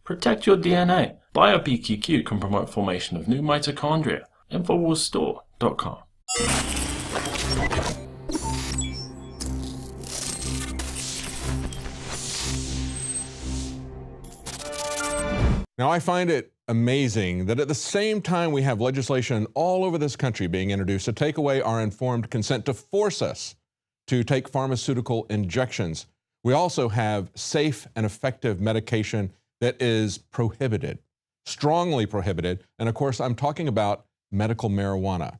Protect your DNA. BioPQQ can promote formation of new mitochondria. Infowarsstore.com. Now, I find it amazing that at the same time we have legislation all over this country being introduced to take away our informed consent, to force us to take pharmaceutical injections, we also have safe and effective medication that is prohibited, strongly prohibited. And of course, I'm talking about medical marijuana.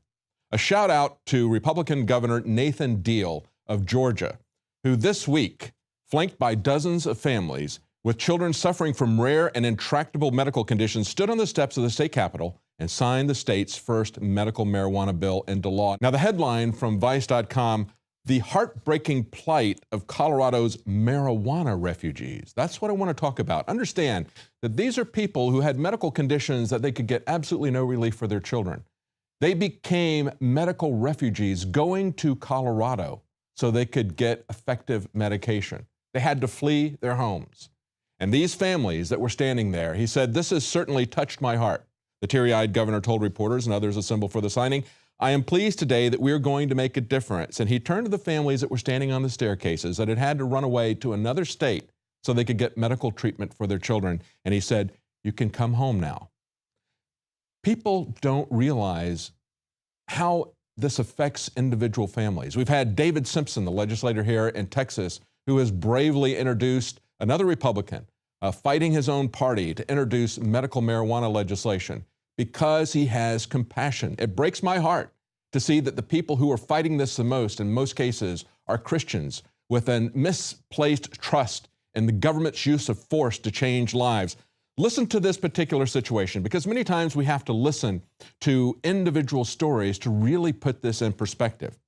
A shout out to Republican Governor Nathan Deal of Georgia, who this week, flanked by dozens of families with children suffering from rare and intractable medical conditions, stood on the steps of the state capitol and signed the state's first medical marijuana bill into law. Now, the headline from Vice.com, the heartbreaking plight of Colorado's marijuana refugees. That's what I want to talk about. Understand that these are people who had medical conditions that they could get absolutely no relief for their children. They became medical refugees going to Colorado so they could get effective medication. They had to flee their homes. And these families that were standing there, he said, "This has certainly touched my heart." The teary-eyed governor told reporters and others assembled for the signing, "I am pleased today that we are going to make a difference." And he turned to the families that were standing on the staircases that had to run away to another state so they could get medical treatment for their children. And he said, "You can come home now." People don't realize how this affects individual families. We've had David Simpson, the legislator here in Texas, who has bravely introduced another Republican, fighting his own party to introduce medical marijuana legislation because he has compassion. It breaks my heart to see that the people who are fighting this the most, in most cases, are Christians with a misplaced trust in the government's use of force to change lives. Listen to this particular situation, because many times we have to listen to individual stories to really put this in perspective.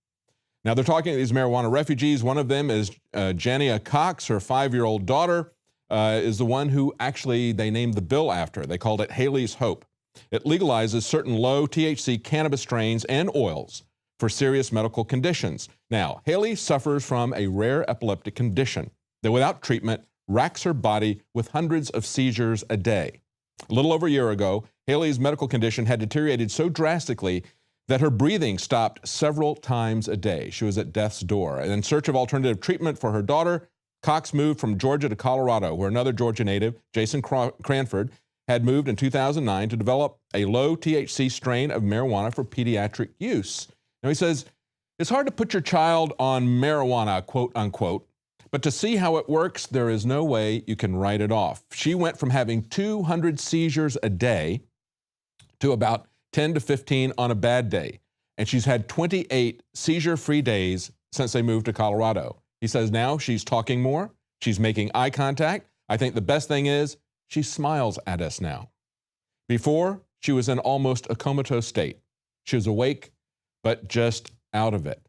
Now, they're talking to these marijuana refugees. One of them is Jania Cox. Her 5-year-old daughter is the one who actually they named the bill after. They called it Haley's Hope. It legalizes certain low THC cannabis strains and oils for serious medical conditions. Now, Haley suffers from a rare epileptic condition that without treatment racks her body with hundreds of seizures a day. A little over a year ago, Haley's medical condition had deteriorated so drastically that her breathing stopped several times a day. She was at death's door. And in search of alternative treatment for her daughter, Cox moved from Georgia to Colorado, where another Georgia native, Jason Cranford, had moved in 2009 to develop a low THC strain of marijuana for pediatric use. Now, he says, "It's hard to put your child on marijuana, quote unquote, but to see how it works, there is no way you can write it off." She went from having 200 seizures a day to about 10 to 15 on a bad day. And she's had 28 seizure-free days since they moved to Colorado. He says now she's talking more, she's making eye contact. I think the best thing is she smiles at us now. Before, she was in almost a comatose state. She was awake, but just out of it.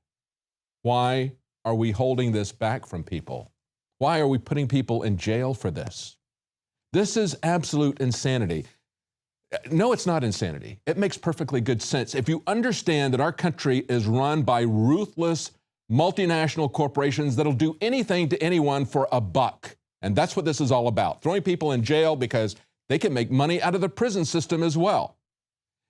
Why are we holding this back from people? Why are we putting people in jail for this? This is absolute insanity. No, it's not insanity. It makes perfectly good sense. If you understand that our country is run by ruthless multinational corporations that'll do anything to anyone for a buck. And that's what this is all about. Throwing people in jail because they can make money out of the prison system as well.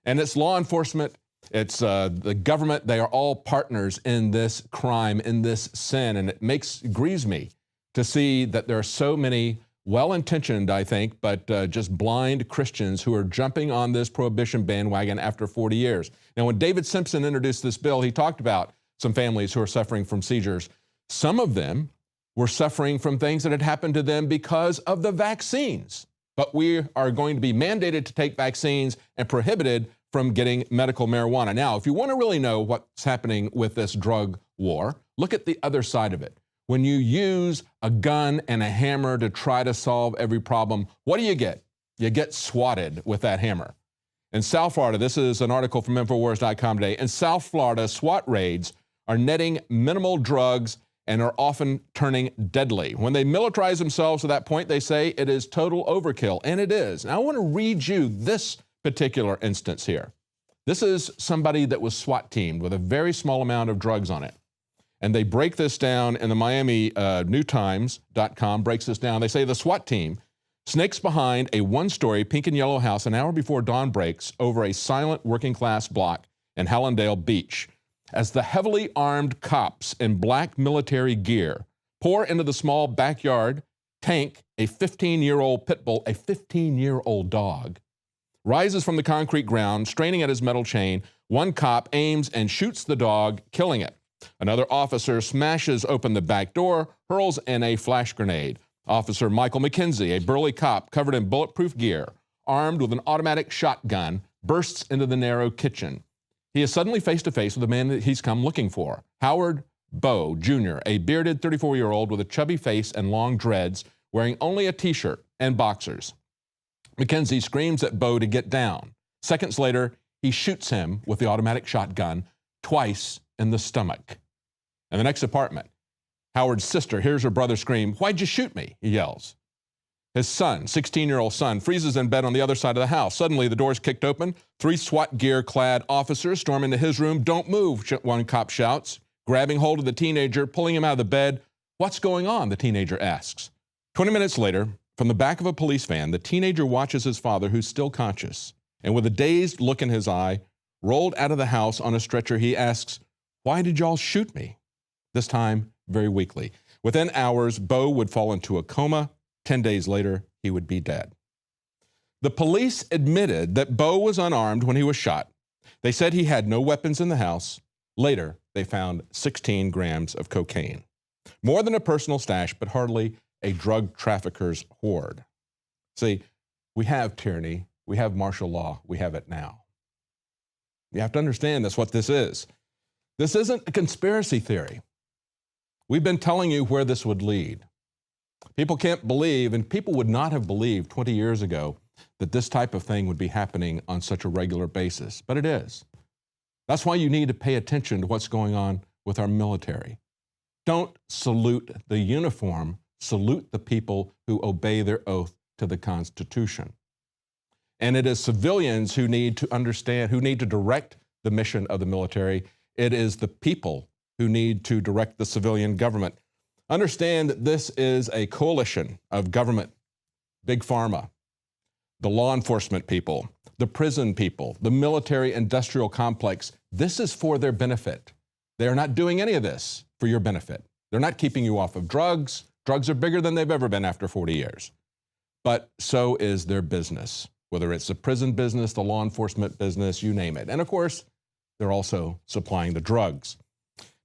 And it's law enforcement, it's the government, they are all partners in this crime, in this sin. And it grieves me to see that there are so many well-intentioned, I think, but just blind Christians who are jumping on this prohibition bandwagon after 40 years. Now, when David Simpson introduced this bill, he talked about some families who are suffering from seizures. Some of them were suffering from things that had happened to them because of the vaccines. But we are going to be mandated to take vaccines and prohibited from getting medical marijuana. Now, if you want to really know what's happening with this drug war, look at the other side of it. When you use a gun and a hammer to try to solve every problem, what do? You get swatted with that hammer. In South Florida, this is an article from Infowars.com today. In South Florida, SWAT raids are netting minimal drugs and are often turning deadly. When they militarize themselves to that point, they say it is total overkill, and it is. Now, I want to read you this particular instance here. This is somebody that was SWAT teamed with a very small amount of drugs on it. And they break this down, and the Miami NewTimes.com breaks this down. They say the SWAT team snakes behind a one-story pink and yellow house an hour before dawn breaks over a silent working-class block in Hallandale Beach as the heavily armed cops in black military gear pour into the small backyard, tank a 15-year-old pit bull, a 15-year-old dog, rises from the concrete ground, straining at his metal chain. One cop aims and shoots the dog, killing it. Another officer smashes open the back door, hurls in a flash grenade. Officer Michael McKenzie, a burly cop covered in bulletproof gear, armed with an automatic shotgun, bursts into the narrow kitchen. He is suddenly face to face with the man that he's come looking for, Howard Bowe, Jr., a bearded 34-year-old with a chubby face and long dreads, wearing only a T-shirt and boxers. McKenzie screams at Bowe to get down. Seconds later, he shoots him with the automatic shotgun twice in the stomach. In the next apartment, Howard's sister hears her brother scream, "Why'd you shoot me?" he yells. His son, 16-year-old son, freezes in bed on the other side of the house. Suddenly, the door's kicked open. 3 SWAT gear-clad officers storm into his room. "Don't move," one cop shouts, grabbing hold of the teenager, pulling him out of the bed. "What's going on?" the teenager asks. 20 minutes later, from the back of a police van, the teenager watches his father, who's still conscious, and with a dazed look in his eye, rolled out of the house on a stretcher, he asks, "Why did y'all shoot me?" This time, very weakly. Within hours, Bowe would fall into a coma. 10 days later, he would be dead. The police admitted that Bowe was unarmed when he was shot. They said he had no weapons in the house. Later, they found 16 grams of cocaine. More than a personal stash, but hardly a drug trafficker's hoard. See, we have tyranny, we have martial law, we have it now. You have to understand that's what this is. This isn't a conspiracy theory. We've been telling you where this would lead. People can't believe, and people would not have believed 20 years ago that this type of thing would be happening on such a regular basis, but it is. That's why you need to pay attention to what's going on with our military. Don't salute the uniform, salute the people who obey their oath to the Constitution. And it is civilians who need to understand, who need to direct the mission of the military. It is the people who need to direct the civilian government. Understand that this is a coalition of government, big pharma, the law enforcement people, the prison people, the military-industrial complex. This is for their benefit. They are not doing any of this for your benefit. They're not keeping you off of drugs. Drugs are bigger than they've ever been after 40 years. But so is their business, whether it's the prison business, the law enforcement business, you name it. And of course, they're also supplying the drugs.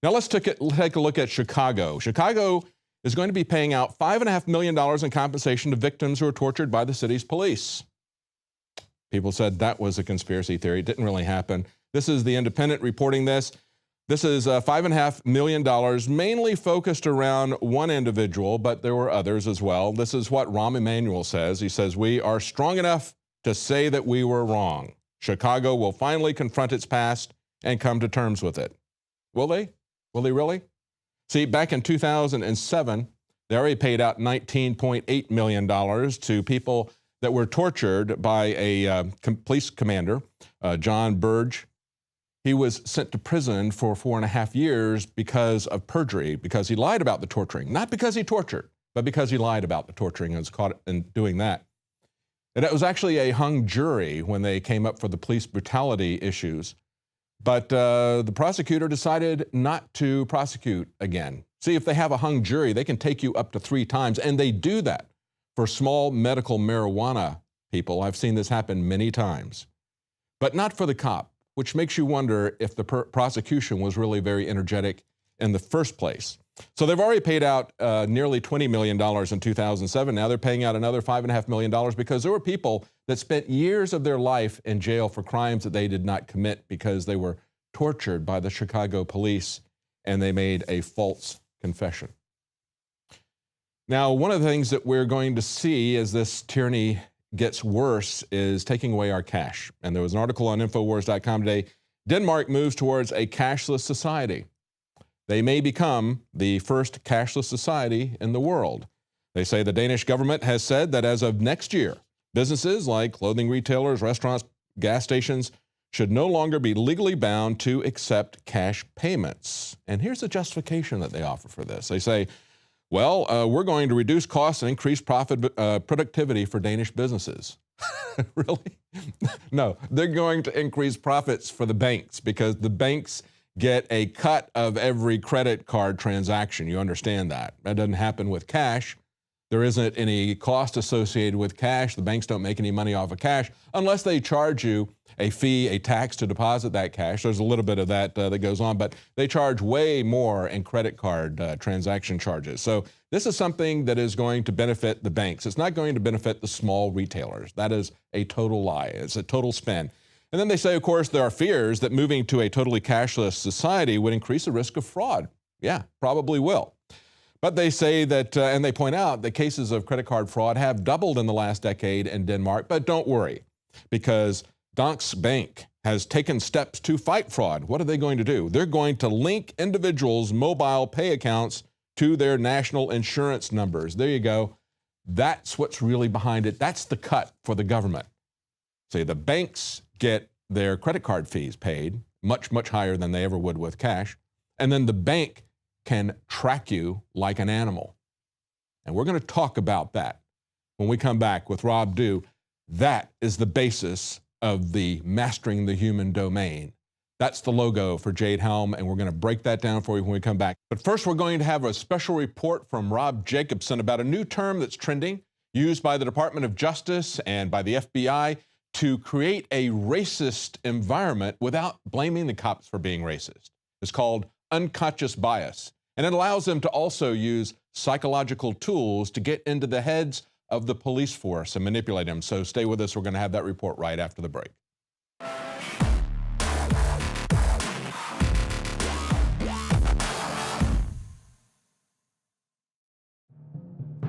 Now let's take a look at Chicago. Chicago is going to be paying out $5.5 million in compensation to victims who are tortured by the city's police. People said that was a conspiracy theory. It didn't really happen. This is The Independent reporting this. This is $5.5 million, mainly focused around one individual, but there were others as well. This is what Rahm Emanuel says. He says, "We are strong enough to say that we were wrong. Chicago will finally confront its past and come to terms with it." Will they? Will they really? See, back in 2007, they already paid out $19.8 million to people that were tortured by a police commander, John Burge. He was sent to prison for 4.5 years because of perjury, because he lied about the torturing. Not because he tortured, but because he lied about the torturing and was caught in doing that. And it was actually a hung jury when they came up for the police brutality issues. But the prosecutor decided not to prosecute again. See, if they have a hung jury, they can take you up to 3 times, and they do that for small medical marijuana people. I've seen this happen many times. But not for the cop, which makes you wonder if the prosecution was really very energetic in the first place. So they've already paid out nearly $20 million in 2007. Now they're paying out another $5.5 million because there were people that spent years of their life in jail for crimes that they did not commit because they were tortured by the Chicago police and they made a false confession. Now, one of the things that we're going to see as this tyranny gets worse is taking away our cash. And there was an article on Infowars.com today. Denmark moves towards a cashless society. They may become the first cashless society in the world. They say the Danish government has said that as of next year, businesses like clothing retailers, restaurants, gas stations should no longer be legally bound to accept cash payments. And here's the justification that they offer for this. They say, Well, we're going to reduce costs and increase productivity for Danish businesses. Really? No, they're going to increase profits for the banks because the banks get a cut of every credit card transaction. You understand that. That doesn't happen with cash. There isn't any cost associated with cash. The banks don't make any money off of cash unless they charge you a fee, a tax to deposit that cash. There's a little bit of that that goes on, but they charge way more in credit card transaction charges. So this is something that is going to benefit the banks. It's not going to benefit the small retailers. That is a total lie. It's a total spin. And then they say, of course, there are fears that moving to a totally cashless society would increase the risk of fraud. Yeah, probably will. But they say that, and they point out that cases of credit card fraud have doubled in the last decade in Denmark. But don't worry, because Danske Bank has taken steps to fight fraud. What are they going to do? They're going to link individuals' mobile pay accounts to their national insurance numbers. There you go. That's what's really behind it. That's the cut for the government. Say the banks get their credit card fees paid much, much higher than they ever would with cash. And then the bank can track you like an animal. And we're going to talk about that when we come back with Rob Dew. That is the basis of the Mastering the Human Domain. That's the logo for Jade Helm, and we're going to break that down for you when we come back. But first, we're going to have a special report from Rob Jacobson about a new term that's trending, used by the Department of Justice and by the FBI to create a racist environment without blaming the cops for being racist. It's called unconscious bias, and it allows them to also use psychological tools to get into the heads of the police force and manipulate them. So stay with us. We're going to have that report right after the break.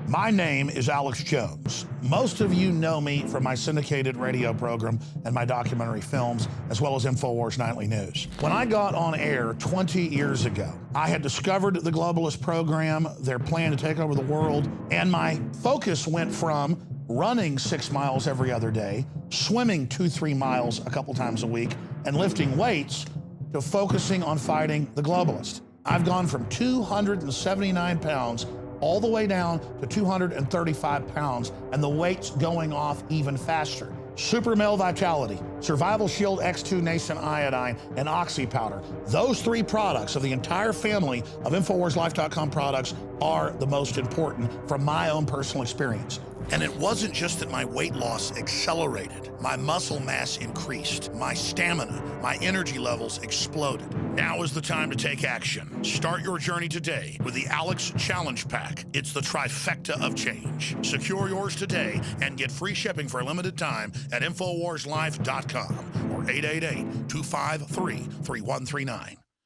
My name is Alex Jones. Most of you know me from my syndicated radio program and my documentary films, as well as Infowars Nightly News. When I got on air 20 years ago, I had discovered the globalist program, their plan to take over the world, and my focus went from running 6 miles every other day, swimming 2-3 miles a couple times a week, and lifting weights to focusing on fighting the globalist. I've gone from 279 pounds all the way down to 235 pounds, and the weight's going off even faster. Super Male Vitality, Survival Shield X2 Nascent Iodine, and Oxy Powder. Those 3 products of the entire family of InfoWarsLife.com products are the most important from my own personal experience. And it wasn't just that my weight loss accelerated. My muscle mass increased. My stamina, my energy levels exploded. Now is the time to take action. Start your journey today with the Alex Challenge Pack. It's the trifecta of change. Secure yours today and get free shipping for a limited time at InfoWarsLife.com or 888-253-3139.